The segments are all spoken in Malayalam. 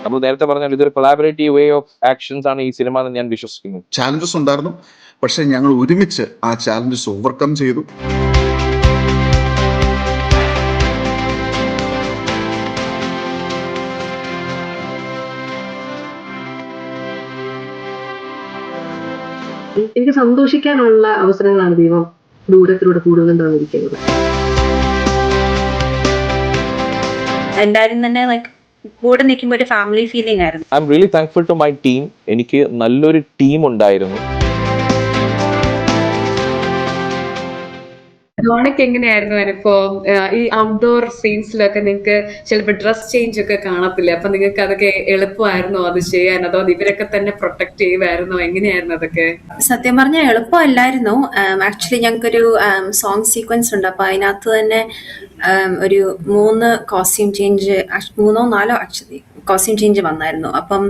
നമ്മൾ നേരത്തെ പറഞ്ഞാൽ ഇതൊരു കൊളാബറേറ്റീവ് വേ ഓഫ് ആക്ഷൻസ് ആണ് ഈ സിനിമ എന്ന് ഞാൻ വിശ്വസിക്കുന്നു. ചാലഞ്ചസ് ഉണ്ടായിരുന്നു, പക്ഷെ ഞങ്ങൾ ഒരുമിച്ച് ആ ചാലഞ്ചസ് ഓവർകം ചെയ്തു. എനിക്ക് സന്തോഷിക്കാനുള്ള അവസരങ്ങളാണ് ദൈവം ദൂരത്തിലൂടെ കൂടുതലും തന്നിരിക്കുന്നത്. എല്ലാരും തന്നെ ലൈക്ക് കൂടെ നിൽക്കുമ്പോൾ ഒരു ഫാമിലി ഫീലിംഗ് ആയിരുന്നു. I am really thankful to my team. എനിക്ക് നല്ലൊരു ടീം ഉണ്ടായിരുന്നു. ഡോണയ്ക്ക് എങ്ങനെയായിരുന്നു അനുഭവം? ഈ ഔട്ട്ഡോർ സീൻസിലൊക്കെ നിങ്ങൾക്ക് ചിലപ്പോൾ ഡ്രസ് ചേഞ്ച് ഒക്കെ കാണത്തില്ല, അപ്പൊ നിങ്ങൾക്ക് അതൊക്കെ എളുപ്പമായിരുന്നോ അത് ചെയ്യാൻ, അതോ ഇവരൊക്കെ തന്നെ പ്രൊട്ടക്ട് ചെയ്യുമായിരുന്നോ? എങ്ങനെയായിരുന്നു അതൊക്കെ? സത്യം പറഞ്ഞാൽ എളുപ്പമല്ലായിരുന്നു. ആക്ച്വലി ഞങ്ങൾക്കൊരു സോങ് സീക്വൻസ് ഉണ്ട്. അപ്പൊ അതിനകത്ത് തന്നെ ഒരു 3 costume change, 3 or 4 actually costume change വന്നായിരുന്നു. അപ്പം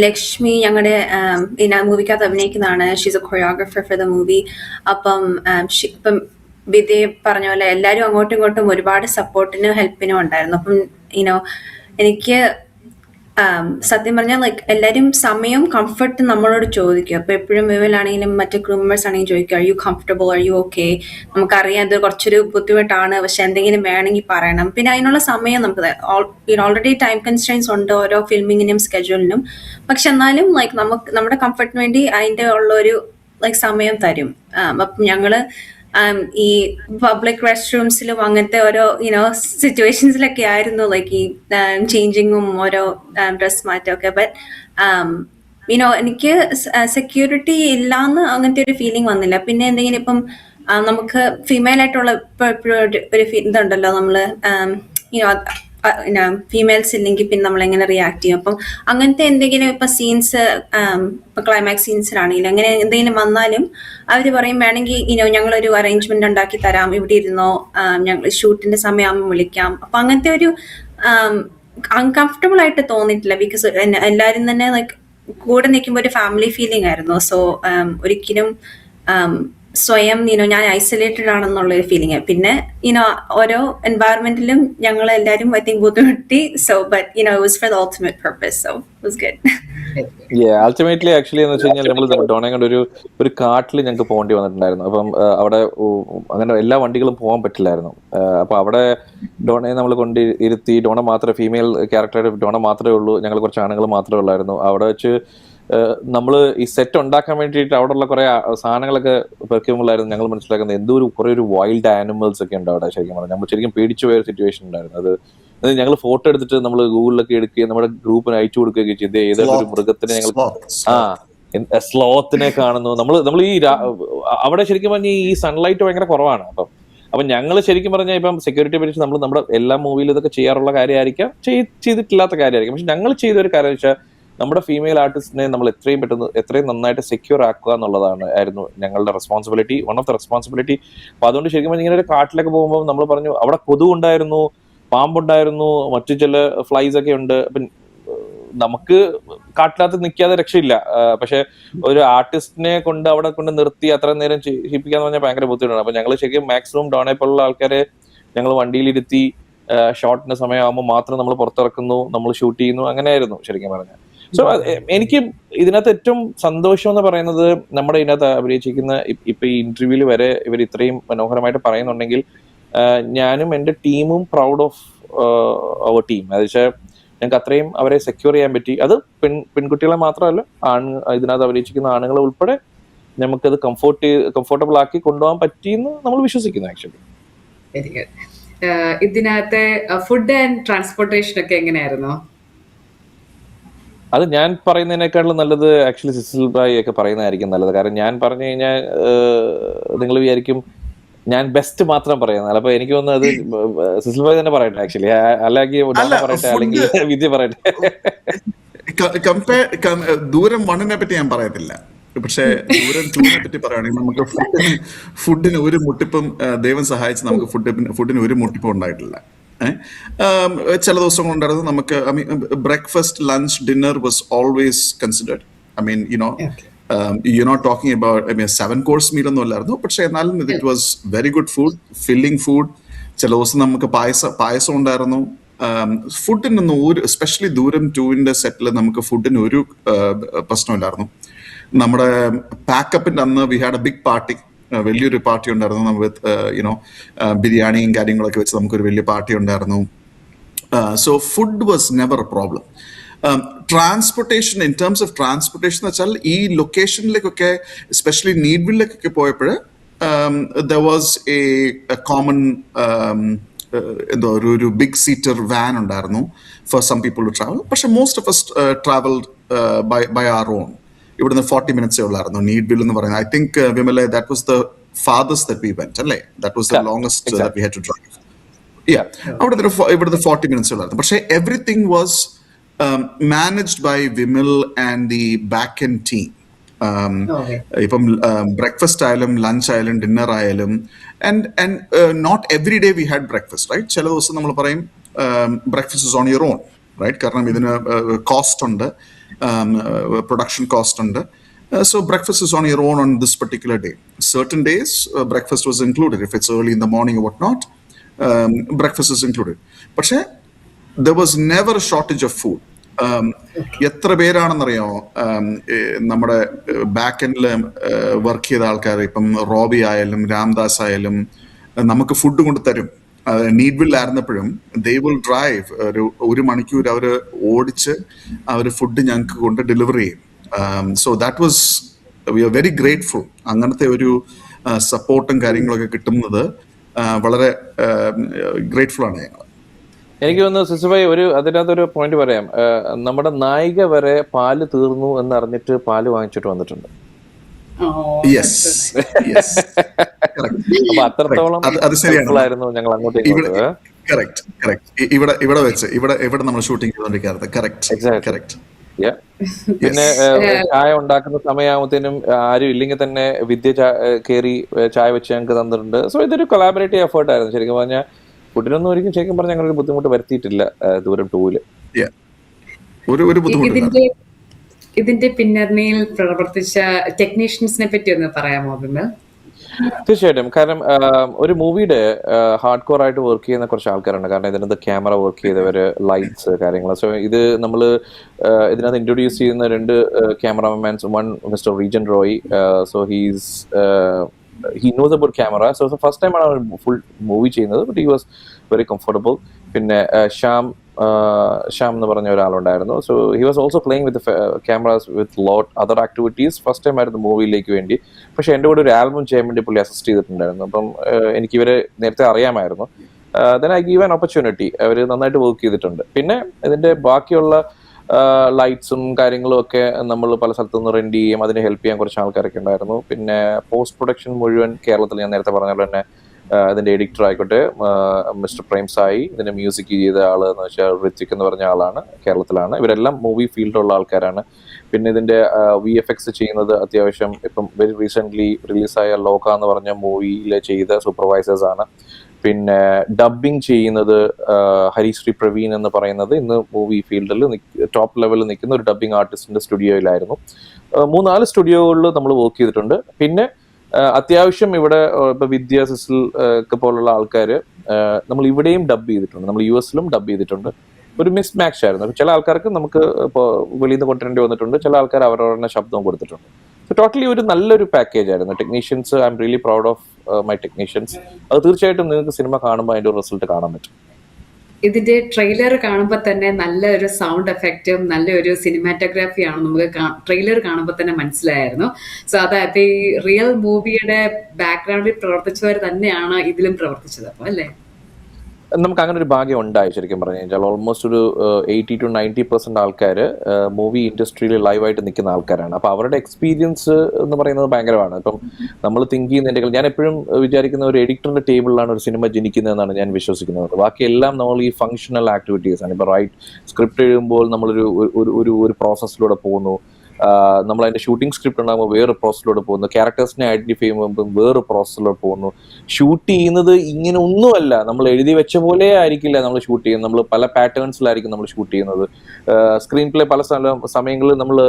ലക്ഷ്മി ഞങ്ങളുടെ ഈ മൂവിക്കകത്ത് അഭിനയിക്കുന്നതാണ്. She's a choreographer for the movie. അപ്പം ഇപ്പം വിദ്യ പറഞ്ഞ പോലെ എല്ലാവരും അങ്ങോട്ടും ഇങ്ങോട്ടും ഒരുപാട് സപ്പോർട്ടിനും ഹെൽപ്പിനും ഉണ്ടായിരുന്നു. അപ്പം എനിക്ക് സത്യം പറഞ്ഞാൽ ലൈക്ക് എല്ലാവരും സമയം കംഫർട്ട് നമ്മളോട് ചോദിക്കും. അപ്പൊ എപ്പോഴും വിവലാണെങ്കിലും മറ്റു ക്രൂ മെമ്പേഴ്സ് ആണെങ്കിലും ചോദിക്കും, are you comfortable, are you okay? നമുക്കറിയാം ഇത് കുറച്ചൊരു ബുദ്ധിമുട്ടാണ്, പക്ഷെ എന്തെങ്കിലും വേണമെങ്കിൽ പറയണം. പിന്നെ അതിനുള്ള സമയം നമുക്ക് ഓൾറെഡി ടൈം കൺസ്ട്രെയിൻസ് ഉണ്ട് ഓരോ ഫിൽമിങ്ങിനും സ്കെഡ്യൂളിനും. പക്ഷെ എന്നാലും ലൈക്ക് നമുക്ക് നമ്മുടെ കംഫർട്ടിന് വേണ്ടി അതിന്റെ ഉള്ളൊരു ലൈക്ക് സമയം തരും. അപ്പം ഞങ്ങള് ഈ പബ്ലിക് റെസ്റ്റ് റൂംസിലും അങ്ങനത്തെ ഓരോ സിറ്റുവേഷൻസിലൊക്കെ ആയിരുന്നു ലൈക്ക് ഈ ചേഞ്ചിങ്ങും ഓരോ ഡ്രസ് മാറ്റമൊക്കെ. ബട്ട് എനിക്ക് സെക്യൂരിറ്റി ഇല്ലാന്ന് അങ്ങനത്തെ ഒരു ഫീലിംഗ് വന്നില്ല. പിന്നെ എന്തെങ്കിലും ഇപ്പം നമുക്ക് ഫീമെയിൽ ആയിട്ടുള്ള ഇപ്പോഴും ഒരു ഇതുണ്ടല്ലോ, നമ്മള് ഫീമെയിൽസ് ഇല്ലെങ്കിൽ പിന്നെ നമ്മൾ എങ്ങനെ റിയാക്ട് ചെയ്യും. അപ്പം അങ്ങനത്തെ എന്തെങ്കിലും ഇപ്പൊ സീൻസ്, ഇപ്പൊ ക്ലൈമാക്സ് സീൻസിലാണെങ്കിലും അങ്ങനെ എന്തെങ്കിലും വന്നാലും അവര് പറയും വേണമെങ്കിൽ ഞങ്ങളൊരു അറേഞ്ച്മെന്റ് ഉണ്ടാക്കി തരാം, ഇവിടെ ഇരുന്നോ, ഞങ്ങൾ ഷൂട്ടിന്റെ സമയമാകുമ്പോൾ വിളിക്കാം. അപ്പൊ അങ്ങനത്തെ ഒരു അൺകംഫർട്ടബിൾ ആയിട്ട് തോന്നിയിട്ടില്ല. ബിക്കോസ് എല്ലാരും തന്നെ ലൈക്ക് കൂടെ നിൽക്കുമ്പോൾ ഒരു ഫാമിലി ഫീലിംഗ് ആയിരുന്നു. സോ ഒരിക്കലും സ്വയം ഞാൻ ഐസൊലേറ്റഡ് ആണെന്നുള്ളൊരു ഫീലിംഗ്. പിന്നെ ഓരോ എൻവയറമെന്റിലും ഞങ്ങൾ എല്ലാവരും ഐ തിങ്ക് ബുദ്ധിമുട്ടി. So but it was for the ultimate purpose. So it was good. Ultimately actually എന്ന് വെച്ച് കഴിഞ്ഞാൽ നമ്മൾ ഡോണയെ കൊണ്ട് ഒരു കാട്ടിൽ ഞങ്ങൾക്ക് പോകേണ്ടി വന്നിട്ടുണ്ടായിരുന്നു. അപ്പം അവിടെ അങ്ങനെ എല്ലാ വണ്ടികളും പോകാൻ പറ്റില്ലായിരുന്നു. അപ്പൊ അവിടെ ഡോണയെ നമ്മൾ കൊണ്ട് ഇരുത്തി, ഡോണ മാത്രമേ ഫീമെയിൽ ക്യാരക്ടറായിട്ട് ഡോണ മാത്രമേ ഉള്ളൂ, ഞങ്ങൾ കുറച്ച് ആണുങ്ങൾ മാത്രമേ ഉള്ളായിരുന്നു. അവിടെ വെച്ച് നമ്മൾ ഈ സെറ്റ് ഉണ്ടാക്കാൻ വേണ്ടിയിട്ട് അവിടെയുള്ള കുറെ സാധനങ്ങളൊക്കെ പെർക്കുമ്പോഴായിരുന്നു ഞങ്ങൾ മനസ്സിലാക്കുന്നത് എന്തോ കുറെ ഒരു വൈൽഡ് ആനിമൽസ് ഒക്കെ ഉണ്ട് അവിടെ. ശരിക്കും പറഞ്ഞാൽ നമ്മൾ ശരിക്കും പേടിച്ചു പോയ ഒരു സിറ്റുവേഷൻ ഉണ്ടായിരുന്നു. അത് ഞങ്ങൾ ഫോട്ടോ എടുത്തിട്ട് നമ്മൾ ഗൂഗിളിലൊക്കെ എടുക്കുകയും നമ്മുടെ ഗ്രൂപ്പിന് അയച്ചു കൊടുക്കുകയൊക്കെ ചെയ്ത് ഏതൊരു മൃഗത്തിനെ ഞങ്ങൾ സ്ലോത്തിനെ കാണുന്നു. നമ്മൾ ഈ അവിടെ ശരിക്കും പറഞ്ഞാൽ ഈ സൺലൈറ്റ് ഭയങ്കര കുറവാണ്. അപ്പം ഞങ്ങൾ ശരിക്കും പറഞ്ഞാൽ ഇപ്പം സെക്യൂരിറ്റിയെ പറ്റി നമ്മൾ നമ്മുടെ എല്ലാ മൂവിയിലും ഇതൊക്കെ ചെയ്യാറുള്ള കാര്യമായിരിക്കാം, ചെയ്തിട്ടില്ലാത്ത കാര്യമായിരിക്കും. പക്ഷെ ഞങ്ങൾ ചെയ്തൊരു കാര്യം വെച്ചാൽ നമ്മുടെ ഫീമെയിൽ ആർട്ടിസ്റ്റിനെ നമ്മൾ എത്രയും നന്നായിട്ട് സെക്യൂർ ആക്കുക ആയിരുന്നു ഞങ്ങളുടെ responsibility, one of the responsibility. അപ്പൊ അതുകൊണ്ട് ശരിക്കും ഇങ്ങനെ ഒരു കാട്ടിലൊക്കെ പോകുമ്പോൾ നമ്മൾ പറഞ്ഞു അവിടെ കൊതുകുണ്ടായിരുന്നു, പാമ്പുണ്ടായിരുന്നു, മറ്റു ചില ഫ്ലൈസ് ഒക്കെ ഉണ്ട്. അപ്പം നമുക്ക് കാട്ടിനകത്ത് നിൽക്കാതെ രക്ഷയില്ല. പക്ഷെ ഒരു ആർട്ടിസ്റ്റിനെ കൊണ്ട് അവിടെ കൊണ്ട് നിർത്തി അത്ര നേരം ചെയ്യിപ്പിക്കാന്ന് പറഞ്ഞാൽ ഭയങ്കര ബുദ്ധിമുട്ടാണ്. അപ്പൊ ഞങ്ങൾ ശരിക്കും മാക്സിമം ഡോണെ പോലുള്ള ആൾക്കാരെ ഞങ്ങൾ വണ്ടിയിലിരുത്തി ഷോട്ടിന്റെ സമയമാകുമ്പോൾ മാത്രം നമ്മൾ പുറത്തിറക്കുന്നു, നമ്മൾ ഷൂട്ട് ചെയ്യുന്നു. അങ്ങനെയായിരുന്നു ശരിക്കും പറഞ്ഞാൽ. സോ എനിക്ക് ഇതിനകത്ത് ഏറ്റവും സന്തോഷം എന്ന് പറയുന്നത് നമ്മുടെ ഇതിനകത്ത് അഭിനയിച്ചിരിക്കുന്ന ഇപ്പൊ ഈ ഇന്റർവ്യൂവിൽ വരെ ഇവർ ഇത്രയും മനോഹരമായിട്ട് പറയുന്നുണ്ടെങ്കിൽ ഞാനും എൻ്റെ ടീമും പ്രൗഡ് ഓഫ് അവർ ടീം. അത് വെച്ചാൽ ഞങ്ങൾക്ക് അത്രയും അവരെ സെക്യൂർ ചെയ്യാൻ പറ്റി. അത് പെൺകുട്ടികളെ മാത്രമല്ല, ഇതിനകത്ത് അഭിനയിച്ചിരിക്കുന്ന ആണുങ്ങളെ ഉൾപ്പെടെ നമുക്കത് കംഫർട്ടബിൾ ആക്കി കൊണ്ടുപോകാൻ പറ്റിയെന്ന് നമ്മൾ വിശ്വസിക്കുന്നു ആക്ച്വലി. Very good. ഇതിനകത്തെ ഫുഡ് ആൻഡ് ട്രാൻസ്പോർട്ടേഷൻ ഒക്കെ എങ്ങനെയായിരുന്നു? അത് ഞാൻ പറയുന്നതിനേക്കാളും നല്ലത് ആക്ച്വലി സിസിൽ ഭായ് ഒക്കെ പറയുന്നതായിരിക്കും നല്ലത്. കാരണം ഞാൻ പറഞ്ഞു കഴിഞ്ഞാൽ നിങ്ങൾ വിചാരിക്കും ഞാൻ ബെസ്റ്റ് മാത്രം പറയുന്നത്. അപ്പൊ എനിക്ക് തോന്നുന്നത് അത് സിസിൽ ഭായ് തന്നെ പറയട്ടെ ആക്ച്വലി, അല്ലെങ്കിൽ പറയട്ടെ, അല്ലെങ്കിൽ വിദ്യ പറയട്ടെ. ദൂരം 1 പറ്റി ഞാൻ പറയത്തില്ല, പക്ഷെ ദൂരം 2 പറ്റി പറയുകയാണെങ്കിൽ നമുക്ക് ഫുഡിന് ഒരു മുട്ടിപ്പും ദൈവം സഹായിച്ച് നമുക്ക് ഫുഡിന് ഒരു മുട്ടിപ്പും ഉണ്ടായിട്ടില്ല. ചില ദിവസങ്ങളുണ്ടായിരുന്നു നമുക്ക്. I mean breakfast, lunch, dinner was always considered. I mean you're not talking about 7-course meal ഒന്നും അല്ലായിരുന്നു, പക്ഷെ എന്നാലും it was very good food, filling food. ചില ദിവസം നമുക്ക് പായസം ഉണ്ടായിരുന്നു. ഫുഡിനൊന്നും ഒരു, എസ്പെഷ്യലി ദൂരം 2-ന്റെ സെറ്റിൽ നമുക്ക് ഫുഡിന് ഒരു പ്രശ്നമില്ലായിരുന്നു. നമ്മുടെ പാക്കപ്പിന്റെ അന്ന് we had a big party, വലിയൊരു പാർട്ടി ഉണ്ടായിരുന്നു. വിത്ത് യുനോ ബിരിയാണിയും കാര്യങ്ങളൊക്കെ വെച്ച് നമുക്കൊരു വലിയ പാർട്ടി ഉണ്ടായിരുന്നു. So food was never a problem. Transportation, in terms of transportation എന്ന് വെച്ചാൽ ഈ ലൊക്കേഷനിലേക്കൊക്കെ, എസ്പെഷ്യലി നീഡ്വില്ലിലേക്കൊക്കെ പോയപ്പോൾ there was a common എന്തോ ഒരു ബിഗ് സീറ്റർ വാൻ ഉണ്ടായിരുന്നു for some people to travel. പക്ഷെ most of us traveled by our own. ഇവിടുന്ന് 40 minutes ഉള്ളായിരുന്നു നീഡ്വിൽ എന്ന് പറയുന്നത്. I think Vimala, that was the farthest that we went, അല്ലേ? That was the longest that we had to drive. ഇവിടുത്തെ 40 minutes ഉള്ളായിരുന്നു. പക്ഷെ everything was managed by Vimal and the back end team. ഇപ്പം ബ്രേക്ക്ഫാസ്റ്റ് ആയാലും ലഞ്ച് ആയാലും ഡിന്നർ ആയാലും, and not every day we had breakfast, right? ചില ദിവസം നമ്മൾ പറയും breakfast is on your own, right? കാരണം ഇതിന് കോസ്റ്റ് ഉണ്ട്, പ്രൊഡക്ഷൻ കോസ്റ്റ് ഉണ്ട്. So breakfast is on your own on this particular day. Certain days breakfast was included. If it's early in the morning or whatnot, breakfast is included. പക്ഷേ there was never a shortage of food. എത്ര പേരാണെന്നറിയാമോ നമ്മുടെ ബാക്ക് എൻഡിൽ വർക്ക് ചെയ്ത ആൾക്കാർ, ഇപ്പം റോബി ആയാലും രാംദാസ് ആയാലും നമുക്ക് ഫുഡ് കൊണ്ട് തരും. നീഡ്വിൽ ആയിരുന്നപ്പോഴും they will drive, ഒരു മണിക്കൂർ അവർ ഓടിച്ച് അവർ ഫുഡ് ഞങ്ങൾക്ക് കൊണ്ട് ഡെലിവർ ചെയ്യും. So that was, we are very grateful. അങ്ങനത്തെ ഒരു സപ്പോർട്ടും കാര്യങ്ങളൊക്കെ കിട്ടുന്നത് വളരെ ഗ്രേറ്റ്ഫുൾ ആണ് ഞങ്ങൾ. എനിക്ക് തോന്നുന്നു സിസുഭായി അതിനകത്തൊരു പോയിന്റ് പറയാം. നമ്മുടെ നായിക വരെ പാല് തീർന്നു എന്ന് അറിഞ്ഞിട്ട് പാല് വാങ്ങിച്ചിട്ട് വന്നിട്ടുണ്ട്. അപ്പൊ അത്രത്തോളം ആയിരുന്നു ഞങ്ങൾ അങ്ങോട്ട്. ഇവിടെ നമ്മൾ ഷൂട്ടിംഗ് ചെയ്തോണ്ടിരിക്കുന്നത്. കറക്റ്റ്. പിന്നെ ചായ ഉണ്ടാക്കുന്ന സമയമാകുമ്പോഴത്തേനും ആരും ഇല്ലെങ്കിൽ തന്നെ വിദ്യ കയറി ചായ വെച്ച് ഞങ്ങൾക്ക് തന്നിട്ടുണ്ട്. സോ ഇതൊരു കൊളാബറേറ്റീവ് എഫേർട്ട് ആയിരുന്നു. ശരിക്കും പറഞ്ഞാൽ ഫുഡിനൊന്നും ഒരിക്കലും ശരിക്കും പറഞ്ഞാൽ ഞങ്ങളൊരു ബുദ്ധിമുട്ട് വരുത്തിയിട്ടില്ല ദൂരം 2-ല്. ഇതിന്റെ പിന്നണിയിൽ പ്രവർത്തിച്ച ടെക്നീഷ്യൻസിനെ പറ്റി ഒന്ന് പറയാമോ? തീർച്ചയായിട്ടും. കാരണം ഒരു മൂവിയുടെ ഹാർഡ് കോർ ആയിട്ട് വർക്ക് ചെയ്യുന്ന കുറച്ച് ആൾക്കാരുണ്ട്. കാരണം ഇതിനകത്ത് ക്യാമറ വർക്ക് ചെയ്തവര്, ലൈറ്റ്സ്, കാര്യങ്ങൾ. സോ ഇത് നമ്മൾ ഇതിനകത്ത് ഇൻട്രൊഡ്യൂസ് ചെയ്യുന്ന 2 cameramans. One mister Rejan Roy. So he knows about camera. So first time ആണ് ഫുൾ മൂവി ചെയ്യുന്നത്. But he was very comfortable. പിന്നെ ശ്യാം എന്ന് പറഞ്ഞ ഒരാളുണ്ടായിരുന്നു. So he was also playing with cameras with lot other activities. First time ആയിരുന്നു മൂവിയിലേക്ക് വേണ്ടി. പക്ഷെ എൻ്റെ കൂടെ ഒരു ആൽബം ചെയ്യാൻ വേണ്ടി പുള്ളി അസിസ്റ്റ് ചെയ്തിട്ടുണ്ടായിരുന്നു. അപ്പം എനിക്ക് ഇവരെ നേരത്തെ അറിയാമായിരുന്നു. then I give an opportunity. അവർ നന്നായിട്ട് വർക്ക് ചെയ്തിട്ടുണ്ട്. പിന്നെ ഇതിന്റെ ബാക്കിയുള്ള ലൈറ്റ്സും കാര്യങ്ങളും ഒക്കെ നമ്മൾ പല സ്ഥലത്തുനിന്ന് റെന്റ് ചെയ്യും. അതിനെ ഹെൽപ്പ് ചെയ്യാൻ കുറച്ച് ആൾക്കാരൊക്കെ ഉണ്ടായിരുന്നു. പിന്നെ പോസ്റ്റ് പ്രൊഡക്ഷൻ മുഴുവൻ കേരളത്തിൽ, ഞാൻ നേരത്തെ പറഞ്ഞ പോലെ തന്നെ അതിന്റെ എഡിറ്റർ ആയിക്കോട്ടെ മിസ്റ്റർ പ്രേം സായി, ഇതിന്റെ മ്യൂസിക് ചെയ്ത ആള് എന്ന് വെച്ചാൽ ഋത്വിക് എന്ന് പറഞ്ഞ ആളാണ്, കേരളത്തിലാണ്. ഇവരെല്ലാം മൂവി ഫീൽഡിലുള്ള ആൾക്കാരാണ്. പിന്നെ ഇതിന്റെ VFX ചെയ്യുന്നത് അത്യാവശ്യം ഇപ്പം വെരി റീസെന്റ് റിലീസായ ലോക എന്ന് പറഞ്ഞ മൂവിയിൽ ചെയ്ത സൂപ്പർവൈസേഴ്സ് ആണ്. പിന്നെ ഡബിങ് ചെയ്യുന്നത് ഹരിശ്രീ പ്രവീൺ എന്ന് പറയുന്നത് ഇന്ന് മൂവി ഫീൽഡിൽ ടോപ്പ് ലെവലിൽ നിൽക്കുന്ന ഒരു ഡബിങ് ആർട്ടിസ്റ്റിന്റെ സ്റ്റുഡിയോയിലായിരുന്നു. 3-4 സ്റ്റുഡിയോകളിൽ നമ്മൾ വർക്ക് ചെയ്തിട്ടുണ്ട്. പിന്നെ അത്യാവശ്യം ഇവിടെ ഇപ്പൊ വിദ്യ സിസിൽ ഒക്കെ പോലുള്ള ആൾക്കാർ നമ്മൾ ഇവിടെയും ഡബ് ചെയ്തിട്ടുണ്ട്. നമ്മൾ US-ലും ഡബ് ചെയ്തിട്ടുണ്ട്. ഒരു മിസ് മാച്ച് ആയിരുന്നു. ചില ആൾക്കാർക്ക് നമുക്ക് ഇപ്പോൾ വെളിയിൽ നിന്ന് കൊണ്ടുവരേണ്ടി വന്നിട്ടുണ്ട്. ചില ആൾക്കാർ അവരവരുടെ ശബ്ദവും കൊടുത്തിട്ടുണ്ട്. സോ ടോട്ടലി ഒരു നല്ലൊരു പാക്കേജ് ആയിരുന്നു. Technicians, I am really proud of my technicians. അത് തീർച്ചയായിട്ടും നിങ്ങൾക്ക് സിനിമ കാണുമ്പോൾ അതിന്റെ റിസൾട്ട് കാണാൻ പറ്റും. ഇതിന്റെ ട്രെയിലർ കാണുമ്പോൾ തന്നെ നല്ലൊരു സൗണ്ട് എഫക്റ്റും നല്ലൊരു സിനിമാറ്റോഗ്രാഫിയാണ് നമുക്ക് ട്രെയിലർ കാണുമ്പോൾ തന്നെ മനസ്സിലായിരുന്നു. സോ അതായത് ഈ റിയൽ മൂവിയുടെ ബാക്ക്ഗ്രൗണ്ടിൽ പ്രവർത്തിച്ചവർ തന്നെയാണ് ഇതിലും പ്രവർത്തിച്ചത്, അപ്പോൾ അല്ലേ? നമുക്ക് അങ്ങനെ ഒരു ഭാഗ്യം ഉണ്ടായി. ശരിക്കും പറഞ്ഞു കഴിഞ്ഞാൽ ഓൾമോസ്റ്റ് ഒരു 80 to 90% ആൾക്കാർ മൂവി ഇൻഡസ്ട്രിയിൽ ലൈവായിട്ട് നിൽക്കുന്ന ആൾക്കാരാണ്. അപ്പൊ അവരുടെ എക്സ്പീരിയൻസ് എന്ന് പറയുന്നത് ഭയങ്കരമാണ്. ഇപ്പം നമ്മൾ തിങ്ക് ചെയ്യുന്നതിന്റെ, ഞാൻ എപ്പോഴും വിചാരിക്കുന്ന ഒരു എഡിറ്ററിന്റെ ടേബിളിലാണ് ഒരു സിനിമ ജനിക്കുന്നതെന്നാണ് ഞാൻ വിശ്വസിക്കുന്നത്. ബാക്കിയെല്ലാം നമ്മൾ ഈ ഫങ്ഷണൽ ആക്ടിവിറ്റീസ് ആണ്. ഇപ്പൊ റൈറ്റ് സ്ക്രിപ്റ്റ് എഴുതുമ്പോൾ നമ്മളൊരു ഒരു പ്രോസസ്സിലൂടെ പോകുന്നു. നമ്മൾ അതിന്റെ ഷൂട്ടിംഗ് സ്ക്രിപ്റ്റ് ഉണ്ടാകുമ്പോൾ വേറെ പ്രോസസ്സിലൂടെ പോകുന്നു. ക്യാരക്ടേഴ്സിനെ ഐഡന്റിഫൈ ചെയ്യുമ്പോൾ വേറെ പ്രോസസ്സിലൂടെ പോകുന്നു. ഷൂട്ട് ചെയ്യുന്നത് ഇങ്ങനെ ഒന്നുമല്ല, നമ്മൾ എഴുതി വെച്ച പോലെ ആയിരിക്കില്ല നമ്മൾ ഷൂട്ട് ചെയ്യുന്നത്. നമ്മൾ പല പാറ്റേൺസിലായിരിക്കും നമ്മൾ ഷൂട്ട് ചെയ്യുന്നത്. സ്ക്രീൻ പ്ലേ പല സമയങ്ങളിൽ നമ്മൾ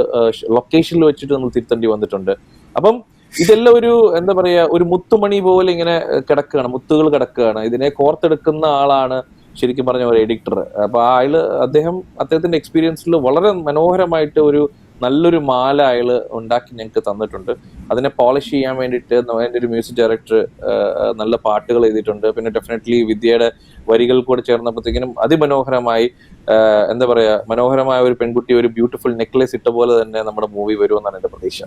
ലൊക്കേഷനിൽ വെച്ചിട്ട് നമ്മൾ തിരുത്തേണ്ടി വന്നിട്ടുണ്ട്. അപ്പം ഇതെല്ലാം ഒരു എന്താ പറയാ, ഒരു മുത്തുമണി പോലെ ഇങ്ങനെ കിടക്കുകയാണ്, മുത്തുകൾ കിടക്കുകയാണ്. ഇതിനെ കോർത്തെടുക്കുന്ന ആളാണ് ശരിക്കും പറഞ്ഞ ഒരു എഡിറ്റർ. അപ്പോൾ അദ്ദേഹത്തിന്റെ എക്സ്പീരിയൻസിൽ വളരെ മനോഹരമായിട്ട് നല്ലൊരു മാല അയാൾ ഉണ്ടാക്കി ഞങ്ങൾക്ക് തന്നിട്ടുണ്ട്. അതിനെ പോളിഷ് ചെയ്യാൻ വേണ്ടിയിട്ട് അതിൻ്റെ ഒരു മ്യൂസിക് ഡയറക്ടർ നല്ല പാട്ടുകൾ എഴുതിയിട്ടുണ്ട്. പിന്നെ ഡെഫിനറ്റ്ലി വിദ്യയുടെ വരികൾ കൂടെ ചേർന്നപ്പോഴത്തേക്കിനും അതിമനോഹരമായി എന്താ പറയാ, മനോഹരമായ ഒരു പെൺകുട്ടി ഒരു ബ്യൂട്ടിഫുൾ നെക്ലേസ് ഇട്ട പോലെ തന്നെ നമ്മുടെ മൂവി വരുമെന്നാണ് എൻ്റെ പ്രതീക്ഷ.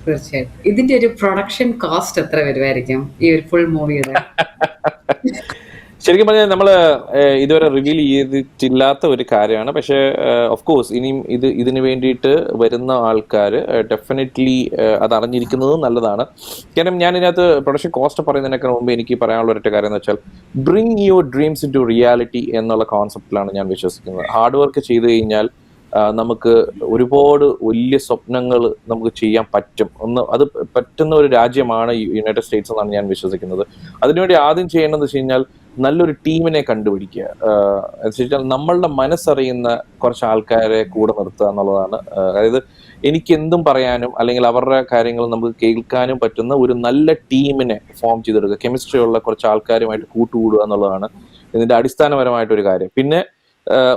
തീർച്ചയായിട്ടും. ഇതിന്റെ ഒരു പ്രൊഡക്ഷൻ കോസ്റ്റ് എത്ര വരുമായിരിക്കും ഈ ഒരു ഫുൾ മൂവിയുടെ? ശരിക്കും പറഞ്ഞാൽ നമ്മൾ ഇതുവരെ റിവീൽ ചെയ്തിട്ടില്ലാത്ത ഒരു കാര്യമാണ്. പക്ഷേ ഓഫ് കോഴ്സ് ഇനിയും ഇതിന് വേണ്ടിയിട്ട് വരുന്ന ആൾക്കാർ ഡെഫിനറ്റ്ലി അത് അറിഞ്ഞിരിക്കുന്നത് നല്ലതാണ്. കാരണം ഞാൻ ഇതിനകത്ത് പ്രൊഡക്ഷൻ കോസ്റ്റ് പറയുന്നതിനൊക്കെ മുമ്പ് എനിക്ക് പറയാനുള്ള ഒരൊറ്റ കാര്യം എന്ന് വെച്ചാൽ bring your dreams into reality എന്നുള്ള കോൺസെപ്റ്റിലാണ് ഞാൻ വിശ്വസിക്കുന്നത്. ഹാർഡ് വർക്ക് ചെയ്ത് കഴിഞ്ഞാൽ നമുക്ക് ഒരുപാട് വലിയ സ്വപ്നങ്ങൾ നമുക്ക് ചെയ്യാൻ പറ്റും. അത് പറ്റുന്ന ഒരു രാജ്യമാണ് യുണൈറ്റഡ് സ്റ്റേറ്റ്സ് എന്നാണ് ഞാൻ വിശ്വസിക്കുന്നത്. അതിനുവേണ്ടി ആദ്യം ചെയ്യേണ്ടതെന്ന് വെച്ച് കഴിഞ്ഞാൽ നല്ലൊരു ടീമിനെ കണ്ടുപിടിക്കുക. എന്ന് വെച്ചാൽ നമ്മളുടെ മനസ്സറിയുന്ന കുറച്ച് ആൾക്കാരെ കൂടെ നിർത്തുക എന്നുള്ളതാണ്. അതായത് എനിക്ക് എന്തും പറയാനും അല്ലെങ്കിൽ അവരുടെ കാര്യങ്ങൾ നമുക്ക് കേൾക്കാനും പറ്റുന്ന ഒരു നല്ല ടീമിനെ ഫോം ചെയ്തെടുക്കുക. കെമിസ്ട്രി ഉള്ള കുറച്ച് ആൾക്കാരുമായിട്ട് കൂട്ടുകൂടുക എന്നുള്ളതാണ് ഇതിന്റെ അടിസ്ഥാനപരമായിട്ടൊരു കാര്യം. പിന്നെ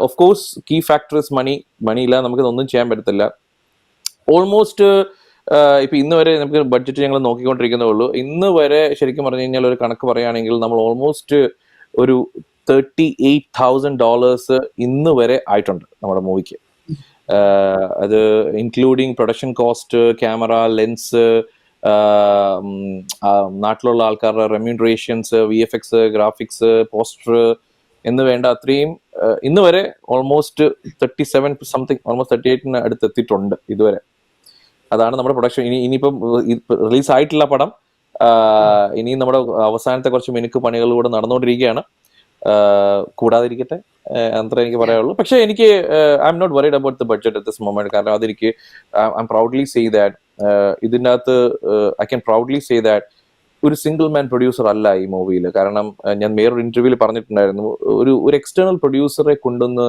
of course key factor is money ഇല്ല നമുക്കിതൊന്നും ചെയ്യാൻ പറ്റത്തില്ല. ഓൾമോസ്റ്റ് ഇപ്പൊ ഇന്ന് വരെ നമുക്ക് ബഡ്ജറ്റ് ഞങ്ങൾ നോക്കിക്കൊണ്ടിരിക്കുന്നേ ഉള്ളൂ. ഇന്ന് വരെ ശരിക്കും പറഞ്ഞു കഴിഞ്ഞാൽ ഒരു കണക്ക് പറയുകയാണെങ്കിൽ നമ്മൾ ഓൾമോസ്റ്റ് ഒരു $38,000 ഇന്ന് വരെ ആയിട്ടുണ്ട് നമ്മുടെ മൂവിക്ക്. അത് including production cost, camera, lens, നാട്ടിലുള്ള ആൾക്കാരുടെ റെമ്യൂണറേഷൻസ്, VFX, ഗ്രാഫിക്സ്, പോസ്റ്റർ എന്ന് വേണ്ട അത്രയും ഇന്ന് വരെ ഓൾമോസ്റ്റ് 37 സംതിങ്, ഓൾമോസ്റ്റ് 38 അടുത്ത് എത്തിയിട്ടുണ്ട് ഇതുവരെ. അതാണ് നമ്മുടെ പ്രൊഡക്ഷൻ. ഇനിയിപ്പം റിലീസ് ആയിട്ടുള്ള പടം ഇനിയും നമ്മുടെ അവസാനത്തെ കുറച്ച് മിനുക്ക് പണികൾ കൂടെ നടന്നുകൊണ്ടിരിക്കുകയാണ്. കൂടാതിരിക്കട്ടെ, അത്ര എനിക്ക് പറയാനുള്ളൂ. പക്ഷെ എനിക്ക് I am not worried about the budget at this moment. കാരണം അതെനിക്ക് I am proudly say that ഇതിൻ്റെ അകത്ത് I can proudly say that ഒരു സിംഗിൾ മാൻ പ്രൊഡ്യൂസർ അല്ല ഈ മൂവിയിൽ. കാരണം ഞാൻ വേറൊരു ഇന്റർവ്യൂവിൽ പറഞ്ഞിട്ടുണ്ടായിരുന്നു, ഒരു എക്സ്റ്റേണൽ പ്രൊഡ്യൂസറെ കൊണ്ടുവന്ന്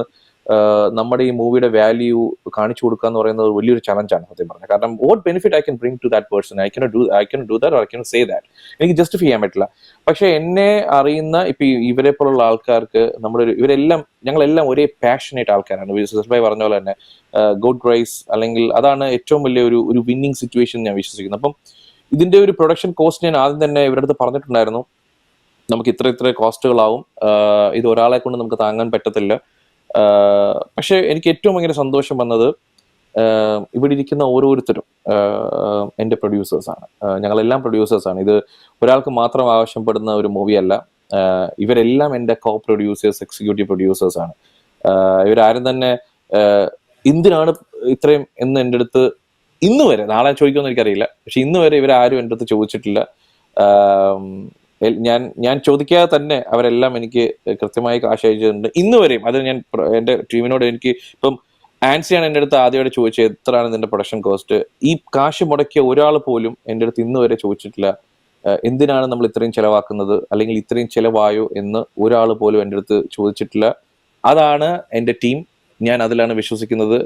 നമ്മുടെ ഈ മൂവിയുടെ വാല്യൂ കാണിച്ചു കൊടുക്കുക എന്ന് പറയുന്നത് വലിയൊരു ചലഞ്ചാണ് സത്യം പറഞ്ഞത്. കാരണം what benefit I can bring to that person, I can do that or I can say that. എനിക്ക് ജസ്റ്റിഫൈ ചെയ്യാൻ പറ്റില്ല. പക്ഷെ എന്നെ അറിയുന്ന ഇപ്പൊ ഇവരെ പോലുള്ള ആൾക്കാർക്ക് ഞങ്ങളെല്ലാം ഒരേ പാഷനേറ്റ് ആൾക്കാരാണ്. സുരേഷ് പറഞ്ഞ പോലെ തന്നെ ഗുഡ് റൈസ് അല്ലെങ്കിൽ അതാണ് ഏറ്റവും വലിയ ഒരു വിന്നിങ് സിറ്റുവേഷൻ ഞാൻ വിശ്വസിക്കുന്നു. അപ്പം ഇതിന്റെ ഒരു പ്രൊഡക്ഷൻ കോസ്റ്റ് ഞാൻ ആദ്യം തന്നെ ഇവരുടെ അടുത്ത് പറഞ്ഞിട്ടുണ്ടായിരുന്നു, നമുക്ക് ഇത്ര കോസ്റ്റുകളാവും, ഇത് ഒരാളെ കൊണ്ട് നമുക്ക് താങ്ങാൻ പറ്റത്തില്ല. പക്ഷെ എനിക്ക് ഏറ്റവും ഭയങ്കര സന്തോഷം വന്നത് ഇവിടെ ഇരിക്കുന്ന ഓരോരുത്തരും എൻ്റെ പ്രൊഡ്യൂസേഴ്സാണ്. ഞങ്ങളെല്ലാം പ്രൊഡ്യൂസേഴ്സാണ്. ഇത് ഒരാൾക്ക് മാത്രം ആവശ്യപ്പെടുന്ന ഒരു മൂവിയല്ല. ഇവരെല്ലാം എൻ്റെ കോ പ്രൊഡ്യൂസേഴ്സ്, എക്സിക്യൂട്ടീവ് പ്രൊഡ്യൂസേഴ്സാണ്. ഇവരാരും തന്നെ എന്തിനാണ് ഇത്രയും എന്ന് എൻ്റെ അടുത്ത് ഇന്ന് വരെ, നാളെ ചോദിക്കുമെന്ന് എനിക്കറിയില്ല, പക്ഷെ ഇന്ന് വരെ ഇവരാരും എൻ്റെ അടുത്ത് ചോദിച്ചിട്ടില്ല. ഞാൻ ചോദിക്കാതെ തന്നെ അവരെല്ലാം എനിക്ക് കൃത്യമായി കാശ് അയച്ചിട്ടുണ്ട് ഇന്ന് വരെയും. അത് ഞാൻ എൻ്റെ ടീമിനോട്, എനിക്ക് ഇപ്പം ആൻസിയാണ് എൻ്റെ അടുത്ത് ആദ്യമായിട്ട് ചോദിച്ചത് എത്രയാണ് ഇതിന്റെ പ്രൊഡക്ഷൻ കോസ്റ്റ്. ഈ കാശ് മുടക്കിയ ഒരാൾ പോലും എൻ്റെ അടുത്ത് ഇന്ന് വരെ ചോദിച്ചിട്ടില്ല എന്തിനാണ് നമ്മൾ ഇത്രയും ചെലവാക്കുന്നത് അല്ലെങ്കിൽ ഇത്രയും ചെലവായോ എന്ന് ഒരാൾ പോലും എൻ്റെ അടുത്ത് ചോദിച്ചിട്ടില്ല. അതാണ് എൻ്റെ ടീം. ഞാൻ അതിലാണ് വിശ്വസിക്കുന്നത്.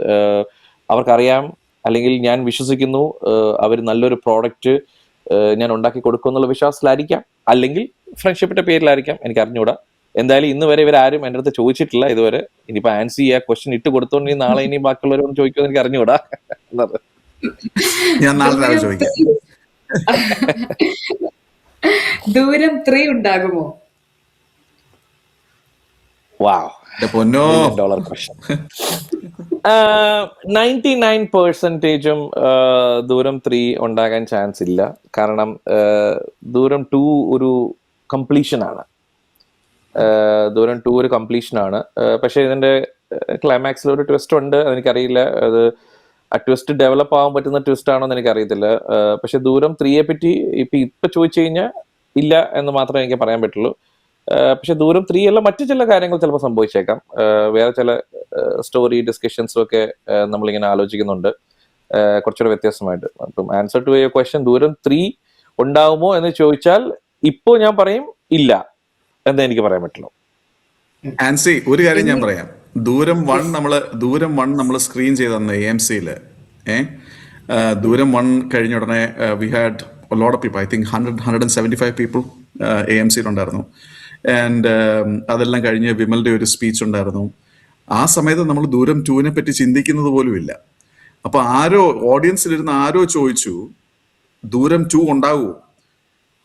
അവർക്കറിയാം, അല്ലെങ്കിൽ ഞാൻ വിശ്വസിക്കുന്നു അവർ നല്ലൊരു പ്രോഡക്റ്റ് ഞാൻ ഉണ്ടാക്കി കൊടുക്കും എന്നുള്ള വിശ്വാസത്തിലായിരിക്കാം, അല്ലെങ്കിൽ ഫ്രണ്ട്ഷിപ്പിന്റെ പേരിലായിരിക്കാം, എനിക്ക് അറിഞ്ഞുകൂടാ. എന്തായാലും ഇന്ന് വരെ ഇവരാരും എൻ്റെ അടുത്ത് ചോദിച്ചിട്ടില്ല ഇതുവരെ. ഇനിയിപ്പോ ആൻസി ആ ക്വസ്റ്റ്യൻ ഇട്ട് കൊടുത്തോണ്ട് നാളെ ഇനി ബാക്കിയുള്ളവരോട് ചോദിക്കുമെന്ന് എനിക്ക് അറിഞ്ഞുകൂടാ. ഞാൻ നാളെ രാവിലെ ചോദിക്കാം. ദൂരം 3 ഉണ്ടാകുമോ? വാവ്, പൊന്നോ, $1 ക്വസ്റ്റ്യൻ. 99% ദൂരം 3 ഉണ്ടാകാൻ ചാൻസ് ഇല്ല. കാരണം ദൂരം 2 ഒരു കംപ്ലീഷൻ ആണ്. ദൂരം 2 ഒരു കംപ്ലീഷൻ ആണ്. പക്ഷെ ഇതിന്റെ ക്ലൈമാക്സിൽ ഒരു ട്വിസ്റ്റ് ഉണ്ട്. അതെനിക്കറിയില്ല, അത് ആ ട്വിസ്റ്റ് ഡെവലപ്പ് ആവാൻ പറ്റുന്ന ട്വിസ്റ്റ് ആണോ എന്ന് എനിക്കറിയത്തില്ല. പക്ഷെ ദൂരം 3യെ പറ്റി ഇപ്പൊ ചോദിച്ചു കഴിഞ്ഞാൽ ഇല്ല എന്ന് മാത്രമേ എനിക്ക് പറയാൻ പറ്റുള്ളൂ. പക്ഷെ ദൂരം 3 അല്ല, മറ്റു ചില കാര്യങ്ങൾ ചിലപ്പോൾ സംഭവിച്ചേക്കാം. വേറെ ചില സ്റ്റോറി ഡിസ്കഷൻസും ഒക്കെ നമ്മളിങ്ങനെ ആലോചിക്കുന്നുണ്ട് കുറച്ചുകൂടെ വ്യത്യസ്തമായിട്ട്. അപ്പം ആൻസർ ടു യുവർ ക്വസ്റ്റ്യൻ, ദൂരം 3 ഉണ്ടാവുമോ എന്ന് ചോദിച്ചാൽ ഇപ്പോ ഞാൻ പറയും ഇല്ല എന്ന് എനിക്ക് പറയാൻ പറ്റുള്ളൂ. ആൻസി, ഒരു കാര്യം ഞാൻ പറയാം. ദൂരം 1 നമ്മള് സ്ക്രീൻ ചെയ്തെന്ന് AMC-ല്. ദൂരം 1 കഴിഞ്ഞ ഉടനെ we had a lot of people, I think 175 people AMC-ൽ ഉണ്ടായിരുന്നു. ആൻഡ് അതെല്ലാം കഴിഞ്ഞ് വിമലിന്റെ ഒരു സ്പീച്ച് ഉണ്ടായിരുന്നു. ആ സമയത്ത് നമ്മൾ ദൂരം 2 പറ്റി ചിന്തിക്കുന്നത് പോലുമില്ല. അപ്പൊ ആരോ ഓഡിയൻസിലിരുന്ന് ആരോ ചോദിച്ചു ദൂരം 2 ഉണ്ടാകുമോ?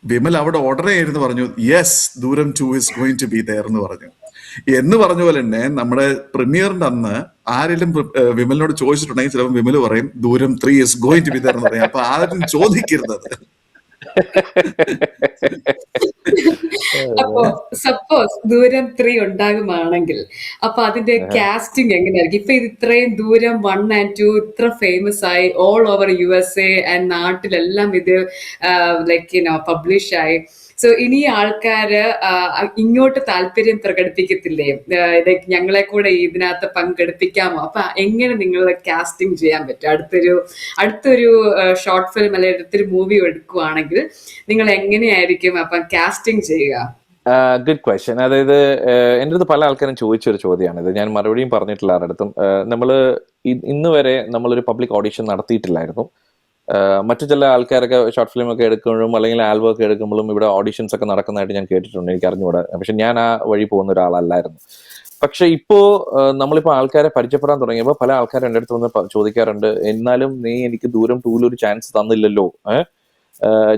വിമൽ അവിടെ ഉടനെ ആയിരുന്നു പറഞ്ഞു യെസ്, ദൂരം 2 is going to be there എന്ന് പറഞ്ഞ പോലെ തന്നെ നമ്മുടെ പ്രീമിയറിന്റെ അന്ന് ആരെങ്കിലും വിമലിനോട് ചോദിച്ചിട്ടുണ്ടെങ്കിൽ ചിലപ്പോൾ വിമൽ പറയും ദൂരം 3 is going to be there എന്ന് പറയും. അപ്പൊ ആരും ചോദിക്കരുത്. അപ്പോ സപ്പോസ് ദൂരം 3 ഉണ്ടാകുമാണെങ്കിൽ അപ്പൊ അതിന്റെ കാസ്റ്റിംഗ് എങ്ങനെയായിരിക്കും? ഇപ്പൊ ഇത് ഇത്രയും ദൂരം 1 and 2 ഇത്ര ഫേമസ് ആയി ഓൾ ഓവർ USA ആൻഡ് നാട്ടിലെല്ലാം ഇത് ലൈക്ക് പബ്ലിഷ് ആയി. സോ ഇനി ആൾക്കാര് ഇങ്ങോട്ട് താല്പര്യം പ്രകടിപ്പിക്കത്തില്ലേ? ലൈക്ക് ഞങ്ങളെ കൂടെ ഇതിനകത്ത് പങ്കെടുപ്പിക്കാമോ? അപ്പൊ എങ്ങനെ നിങ്ങൾ കാസ്റ്റിംഗ് ചെയ്യാൻ പറ്റും? അടുത്തൊരു ഷോർട്ട് ഫിലിം അല്ലെങ്കിൽ അടുത്തൊരു മൂവി എടുക്കുവാണെങ്കിൽ നിങ്ങൾ എങ്ങനെയായിരിക്കും അപ്പം കാസ്റ്റിംഗ് ചെയ്യുക? Good question. അതായത് എൻ്റെ അടുത്ത് പല ആൾക്കാരും ചോദിച്ചൊരു ചോദ്യമാണിത്. ഞാൻ മറുപടിയും പറഞ്ഞിട്ടില്ല ആരുടെ. നമ്മൾ ഇന്ന് വരെ നമ്മളൊരു പബ്ലിക് ഓഡിഷൻ നടത്തിയിട്ടില്ലായിരുന്നു. മറ്റു ചില ആൾക്കാരൊക്കെ ഷോർട്ട് ഫിലിം ഒക്കെ എടുക്കുമ്പോഴും അല്ലെങ്കിൽ ആൽബം ഒക്കെ എടുക്കുമ്പോഴും ഇവിടെ ഓഡിഷൻസ് ഒക്കെ നടക്കുന്നതായിട്ട് ഞാൻ കേട്ടിട്ടുണ്ട്, എനിക്ക് അറിഞ്ഞുകൂടാ. പക്ഷെ ഞാൻ ആ വഴി പോകുന്ന ഒരാളല്ലായിരുന്നു. പക്ഷെ ഇപ്പോ നമ്മളിപ്പോ ആൾക്കാരെ പരിചയപ്പെടാൻ തുടങ്ങിയപ്പോൾ പല ആൾക്കാരും എൻ്റെ അടുത്ത് വന്ന് ചോദിക്കാറുണ്ട്, എന്നാലും നീ എനിക്ക് ദൂരം 2 ഒരു ചാൻസ് തന്നില്ലല്ലോ,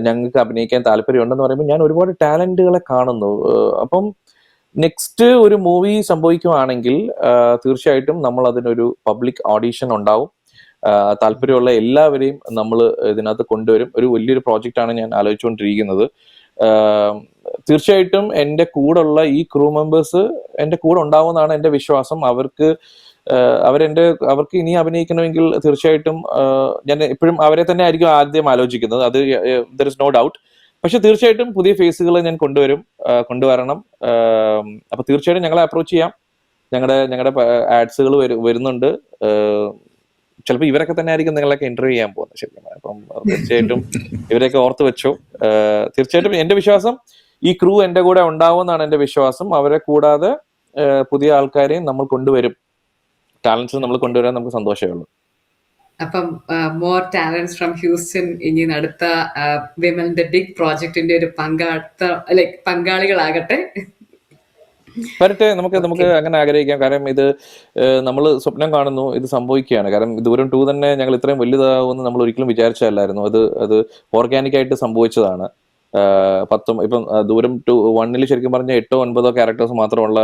ഞങ്ങൾക്ക് അഭിനയിക്കാൻ താല്പര്യമുണ്ടെന്ന് പറയുമ്പോൾ ഞാൻ ഒരുപാട് ടാലന്റുകളെ കാണുന്നു. അപ്പം നെക്സ്റ്റ് ഒരു മൂവി സംഭവിക്കുവാണെങ്കിൽ തീർച്ചയായിട്ടും നമ്മൾ അതിനൊരു പബ്ലിക് ഓഡീഷൻ ഉണ്ടാവും. താല്പര്യമുള്ള എല്ലാവരെയും നമ്മൾ ഇതിനകത്ത് കൊണ്ടുവരും. ഒരു വലിയൊരു പ്രോജക്റ്റാണ് ഞാൻ ആലോചിച്ചുകൊണ്ടിരിക്കുന്നത്. തീർച്ചയായിട്ടും എൻ്റെ കൂടെയുള്ള ഈ ക്രൂ മെമ്പേഴ്സ് എൻ്റെ കൂടെ ഉണ്ടാവുമെന്നാണ് എൻ്റെ വിശ്വാസം. അവർക്ക് ഇനി അഭിനയിക്കണമെങ്കിൽ തീർച്ചയായിട്ടും ഞാൻ എപ്പോഴും അവരെ തന്നെ ആയിരിക്കും ആദ്യം ആലോചിക്കുന്നത്. അത് ദർ ഇസ് നോ ഡൗട്ട്. പക്ഷെ തീർച്ചയായിട്ടും പുതിയ ഫേസുകൾ ഞാൻ കൊണ്ടുവരണം. അപ്പൊ തീർച്ചയായിട്ടും ഞങ്ങളെ അപ്രോച്ച് ചെയ്യാം. ഞങ്ങളുടെ ആഡ്സുകൾ വരുന്നുണ്ട്. ചിലപ്പോൾ ഇവരൊക്കെ തന്നെ ആയിരിക്കും നിങ്ങളൊക്കെ ഇന്റർവ്യൂ ചെയ്യാൻ പോകുന്നത് ശരിക്കും. അപ്പം തീർച്ചയായിട്ടും ഇവരെയൊക്കെ ഓർത്ത് വെച്ചോ. തീർച്ചയായിട്ടും എന്റെ വിശ്വാസം ഈ ക്രൂ എന്റെ കൂടെ ഉണ്ടാവുമെന്നാണ് എന്റെ വിശ്വാസം. അവരെ കൂടാതെ പുതിയ ആൾക്കാരെയും നമ്മൾ കൊണ്ടുവരും. ടാലൻസ് നമ്മൾ കൊണ്ടുവരാൻ നമുക്ക് സന്തോഷമേ ഉള്ളൂ. അപ്പം മോർ ടാലൻസ് ഫ്രം ഹ്യൂസ്റ്റൺ ഇനി അടുത്ത വിമലിന്റെ ബിഗ് പ്രോജക്റ്റിന്റെ ഒരു പങ്കാളികളാകട്ടെ. വരട്ടെ, നമുക്ക് അങ്ങനെ ആഗ്രഹിക്കാം. കാരണം ഇത് നമ്മൾ സ്വപ്നം കാണുന്നു, ഇത് സംഭവിക്കുകയാണ്. കാരണം ദൂരം 2 തന്നെ ഞങ്ങൾ ഇത്രയും വലുതാവുമെന്ന് നമ്മൾ ഒരിക്കലും വിചാരിച്ചല്ലായിരുന്നു. അത് ഓർഗാനിക് ആയിട്ട് സംഭവിച്ചതാണ്. ഇപ്പം ദൂരം 1 ശരിക്കും പറഞ്ഞ 8-9 ക്യാരക്ടേഴ്സ് മാത്രമുള്ള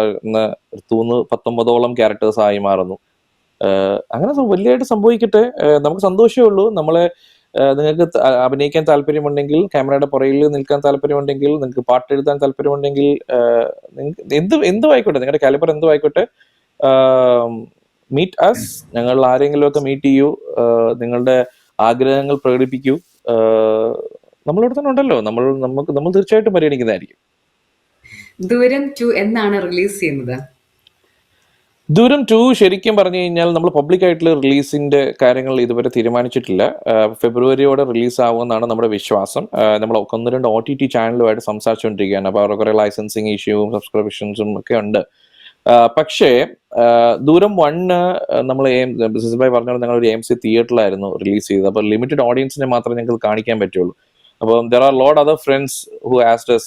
19ഓളം ക്യാരക്ടേഴ്സ് ആയി മാറുന്നു. അങ്ങനെ വലിയതായിട്ട് സംഭവിക്കട്ടെ. നമുക്ക് സന്തോഷമേ ഉള്ളൂ. നിങ്ങൾക്ക് അഭിനയിക്കാൻ താല്പര്യമുണ്ടെങ്കിൽ, ക്യാമറയുടെ പുറകിൽ നിൽക്കാൻ താല്പര്യമുണ്ടെങ്കിൽ, നിങ്ങൾക്ക് പാട്ട് എഴുതാൻ താല്പര്യമുണ്ടെങ്കിൽ, നിങ്ങൾക്ക് എന്തും ആയിക്കോട്ടെ, നിങ്ങളുടെ കാലിബർ എന്തും ആയിക്കോട്ടെ, മീറ്റ് അസ്. ഞങ്ങൾ ആരെങ്കിലും ഒക്കെ മീറ്റ് ചെയ്യൂ. നിങ്ങളുടെ ആഗ്രഹങ്ങൾ പ്രകടിപ്പിക്കൂ. നമ്മളിവിടെ തന്നെ ഉണ്ടല്ലോ. നമ്മൾ തീർച്ചയായിട്ടും പരിഗണിക്കുന്നതായിരിക്കും. ദൂരം 2 എന്നാണ് റിലീസ് ചെയ്യുന്നത്? ദൂരം 2 ശരിക്കും പറഞ്ഞു കഴിഞ്ഞാൽ നമ്മൾ പബ്ലിക് ആയിട്ടുള്ള റിലീസിന്റെ കാര്യങ്ങൾ ഇതുവരെ തീരുമാനിച്ചിട്ടില്ല. ഫെബ്രുവരിയോടെ റിലീസ് ആവുമെന്നാണ് നമ്മുടെ വിശ്വാസം. നമ്മൾ 1-2 OTT ചാനലുമായിട്ട് സംസാരിച്ചുകൊണ്ടിരിക്കുകയാണ്. അപ്പോൾ അവരുടെ കുറെ ലൈസൻസിങ് ഇഷ്യൂവും സബ്സ്ക്രിപ്ഷൻസും ഒക്കെ ഉണ്ട്. പക്ഷേ ദൂരം 1 നമ്മൾ ബിസിനസ് ബൈ പറഞ്ഞ ഞങ്ങൾ ഒരു AMC തിയേറ്ററിലായിരുന്നു റിലീസ് ചെയ്തത്. അപ്പോൾ ലിമിറ്റഡ് ഓഡിയൻസിനെ മാത്രമേ ഞങ്ങൾക്ക് കാണിക്കാൻ പറ്റുള്ളൂ. അപ്പം there are lot other friends who asked us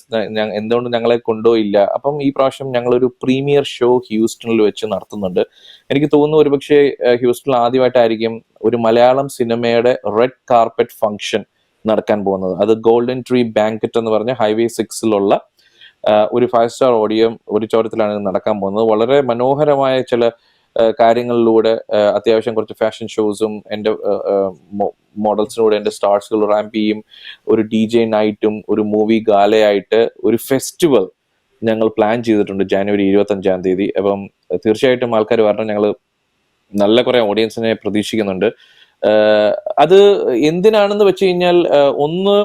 എന്തുകൊണ്ട് ഞങ്ങളെ കൊണ്ടുപോയില്ല. അപ്പം ഈ പ്രാവശ്യം ഞങ്ങളൊരു പ്രീമിയർ ഷോ ഹ്യൂസ്റ്റണിൽ വെച്ച് നടത്തുന്നുണ്ട്. എനിക്ക് തോന്നുന്നു ഒരുപക്ഷെ ഹ്യൂസ്റ്റണിൽ ആദ്യമായിട്ടായിരിക്കും ഒരു മലയാളം സിനിമയുടെ റെഡ് കാർപ്പറ്റ് ഫംഗ്ഷൻ നടക്കാൻ പോകുന്നത്. അത് ഗോൾഡൻ ട്രീ ബാങ്കറ്റ് എന്ന് പറഞ്ഞ Highway 6 ഒരു 5-star ഓഡിറ്റോറിയത്തിലാണ് നടക്കാൻ പോകുന്നത്. വളരെ മനോഹരമായ ചില കാര്യങ്ങളിലൂടെ അത്യാവശ്യം കുറച്ച് ഫാഷൻ ഷോസും എൻ്റെ മോഡൽസിലൂടെ എൻ്റെ സ്റ്റാർസുകൾ റാമ്പ് ചെയ്യും. ഒരു DJ നൈറ്റും ഒരു മൂവി ഗാലയായിട്ട് ഒരു ഫെസ്റ്റിവൽ ഞങ്ങൾ പ്ലാൻ ചെയ്തിട്ടുണ്ട് ജനുവരി 25-ാം തീയതി. അപ്പം തീർച്ചയായിട്ടും ആൾക്കാർ വരണം. ഞങ്ങൾ നല്ല കുറെ ഓഡിയൻസിനെ പ്രതീക്ഷിക്കുന്നുണ്ട്. അത് എന്തിനാണെന്ന് വെച്ച് കഴിഞ്ഞാൽ, ഒന്ന്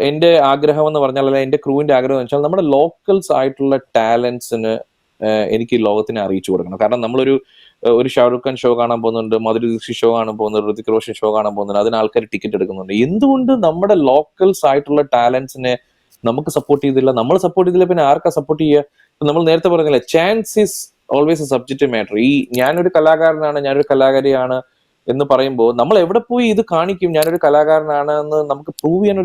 എൻ്റെ ആഗ്രഹം എന്ന് പറഞ്ഞാൽ, അല്ല എൻ്റെ ക്രൂവിന്റെ ആഗ്രഹം എന്ന് വെച്ചാൽ, നമ്മുടെ ലോക്കൽസ് ആയിട്ടുള്ള ടാലൻസിന് എനിക്ക് ലോകത്തിനെ അറിയിച്ചു കൊടുക്കണം. കാരണം നമ്മളൊരു ഷാറുഖ് ഖാൻ ഷോ കാണാൻ പോകുന്നുണ്ട്, മധുരി ദീക്ഷിത് ഷോ കാണാൻ പോകുന്നുണ്ട്, ഋതിക് റോഷൻ ഷോ കാണാൻ പോകുന്നുണ്ട്. അതിന് ആൾക്കാർ ടിക്കറ്റ് എടുക്കുന്നുണ്ട്. എന്തുകൊണ്ട് നമ്മുടെ ലോക്കൽസ് ആയിട്ടുള്ള ടാലൻസിനെ നമുക്ക് സപ്പോർട്ട് ചെയ്തില്ല? നമ്മൾ സപ്പോർട്ട് ചെയ്തില്ല പിന്നെ ആർക്കാ സപ്പോർട്ട് ചെയ്യുക? നമ്മൾ നേരത്തെ പറഞ്ഞില്ലേ, chance is always A subject matter. ഞാനൊരു കലാകാരനാണ്, ഞാനൊരു കലാകാരിയാണ് എന്ന് പറയുമ്പോൾ നമ്മൾ എവിടെ പോയി ഇത് കാണിക്കും? ഞാനൊരു കലാകാരനാണ് എന്ന് നമുക്ക് പ്രൂവ് ചെയ്യാൻ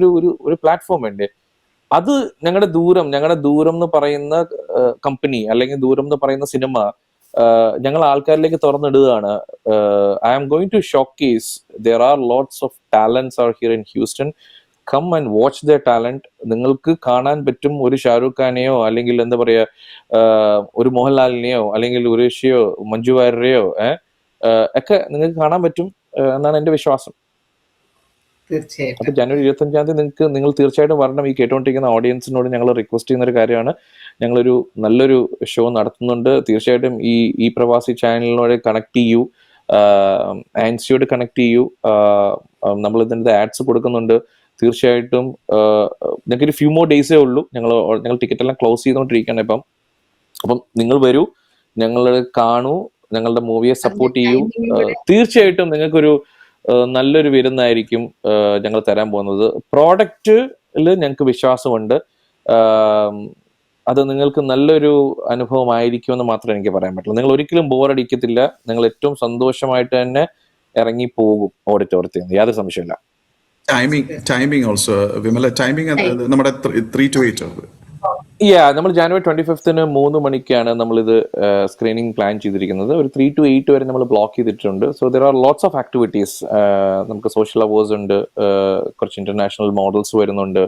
ഒരു പ്ലാറ്റ്ഫോം വേണ്ടേ? അത് ഞങ്ങളുടെ ദൂരം എന്ന് പറയുന്ന കമ്പനി അല്ലെങ്കിൽ ദൂരം എന്ന് പറയുന്ന സിനിമ ഞങ്ങൾ ആൾക്കാരിലേക്ക് തുറന്നിടുകയാണ്. I am going to showcase there are lots of talents are here in Houston. Come and watch the talent. നിങ്ങൾക്ക് കാണാൻ പറ്റും ഒരു ഷാരൂഖ് ഖാനെയോ അല്ലെങ്കിൽ എന്താ പറയാ ഒരു മോഹൻലാലിനെയോ അല്ലെങ്കിൽ ഉർവശിയോ മഞ്ജു വാര്യരെയോ ഒക്കെ നിങ്ങൾക്ക് കാണാൻ പറ്റും എന്നാണ് എന്റെ വിശ്വാസം. തീർച്ചയായിട്ടും. അപ്പൊ ജനുവരി 25 നിങ്ങൾ തീർച്ചയായിട്ടും വരണം. ഈ കേട്ടോണ്ടിരിക്കുന്ന ഓഡിയൻസിനോട് ഞങ്ങൾ റിക്വസ്റ്റ് ചെയ്യുന്ന ഒരു കാര്യമാണ്, ഞങ്ങളൊരു നല്ലൊരു ഷോ നടത്തുന്നുണ്ട്. തീർച്ചയായിട്ടും ഈ പ്രവാസി ചാനലിനോട് കണക്ട് ചെയ്യൂ, ആൻസിയോട് കണക്ട് ചെയ്യൂ. നമ്മൾ ഇതിന്റെ ആഡ്സ് കൊടുക്കുന്നുണ്ട്. തീർച്ചയായിട്ടും ഞങ്ങൾക്ക് ഒരു ഫ്യൂ മോർ ഡേയ്സേ ഉള്ളൂ. ഞങ്ങൾ ടിക്കറ്റ് എല്ലാം ക്ലോസ് ചെയ്തുകൊണ്ടിരിക്കുകയാണ് ഇപ്പം. അപ്പം നിങ്ങൾ വരൂ, ഞങ്ങൾ കാണൂ, ഞങ്ങളുടെ മൂവിയെ സപ്പോർട്ട് ചെയ്യൂ. തീർച്ചയായിട്ടും നിങ്ങൾക്കൊരു നല്ലൊരു വിരുന്നായിരിക്കും ഞങ്ങൾ തരാൻ പോകുന്നത്. പ്രോഡക്റ്റിൽ ഞങ്ങൾക്ക് വിശ്വാസമുണ്ട്. അത് നിങ്ങൾക്ക് നല്ലൊരു അനുഭവമായിരിക്കുമെന്ന് മാത്രമേ എനിക്ക് പറയാൻ പറ്റുള്ളൂ. നിങ്ങൾ ഒരിക്കലും ബോറടിക്കത്തില്ല. നിങ്ങൾ ഏറ്റവും സന്തോഷമായിട്ട് തന്നെ ഇറങ്ങി പോകും ഓഡിറ്റോറിയത്തിൽ നിന്ന്, യാതൊരു സംശയമില്ല. ടൈമിംഗ് ഓൾസോ വിമല, ടൈമിംഗ് നമ്മുടെ 3 to 8 നമ്മൾ ജനുവരി 25 3 മണിക്കാണ് നമ്മളിത് സ്ക്രീനിങ് പ്ലാൻ ചെയ്തിരിക്കുന്നത്. ഒരു 3 to 8 വരെ നമ്മൾ ബ്ലോക്ക് ചെയ്തിട്ടുണ്ട്. So there are lots of activities. നമുക്ക് സോഷ്യൽ അവേഴ്സ് ഉണ്ട്, കുറച്ച് ഇന്റർനാഷണൽ മോഡൽസ് വരുന്നുണ്ട്,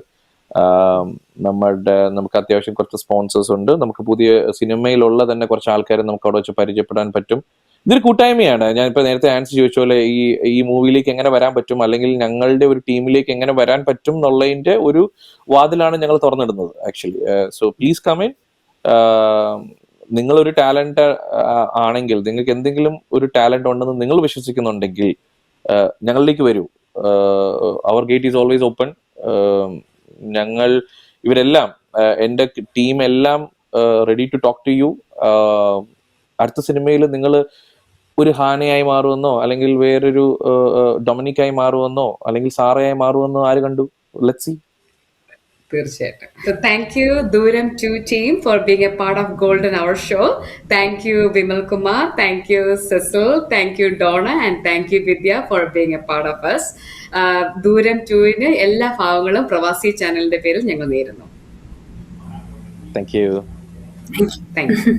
നമുക്ക് അത്യാവശ്യം കുറച്ച് സ്പോൺസേഴ്സ് ഉണ്ട്, നമുക്ക് പുതിയ സിനിമയിലുള്ള തന്നെ കുറച്ച് ആൾക്കാരെ നമുക്ക് അവിടെ വെച്ച് പരിചയപ്പെടാൻ പറ്റും. ഇതൊരു കൂട്ടായ്മയാണ്. ഞാനിപ്പോ നേരത്തെ ആൻസർ ചോദിച്ച പോലെ ഈ മൂവിയിലേക്ക് എങ്ങനെ വരാൻ പറ്റും അല്ലെങ്കിൽ ഞങ്ങളുടെ ഒരു ടീമിലേക്ക് എങ്ങനെ വരാൻ പറ്റും എന്നുള്ളതിന്റെ ഒരു വാതിലാണ് ഞങ്ങൾ തുറന്നിടുന്നത് actually. So please come in. നിങ്ങളൊരു ടാലന്റ് ആണെങ്കിൽ, നിങ്ങൾക്ക് എന്തെങ്കിലും ഒരു ടാലന്റ് ഉണ്ടെന്ന് നിങ്ങൾ വിശ്വസിക്കുന്നുണ്ടെങ്കിൽ ഞങ്ങളിലേക്ക് വരൂ. അവർ ഗേറ്റ് ഈസ് ഓൾവേസ് ഓപ്പൺ. ഞങ്ങൾ ഇവരെല്ലാം എൻ്റെ ടീം എല്ലാം ready to talk to you. അടുത്ത സിനിമയിൽ നിങ്ങൾ ഒരു ഹാനയായി മാറുമെന്നോ അല്ലെങ്കിൽ വേറൊരു ഡൊമിനിക്കായി മാറുമെന്നോ അല്ലെങ്കിൽ സാറയായി മാറുമെന്നോ ആര് കണ്ടു? Let's see. തീർച്ചയായിട്ടും. So thank you Dooram 2 team for being a part of Golden Hour show. Thank you Vimal Kumar, thank you Cecil, thank you Donna and thank you Vidya for being a part of us. Dooram 2-ന് എല്ലാ ഭാവങ്ങളും പ്രവാസി ചാനലിന്റെ പേരിൽ ഞങ്ങൾ നേരുന്നു. Thank you. Thank you.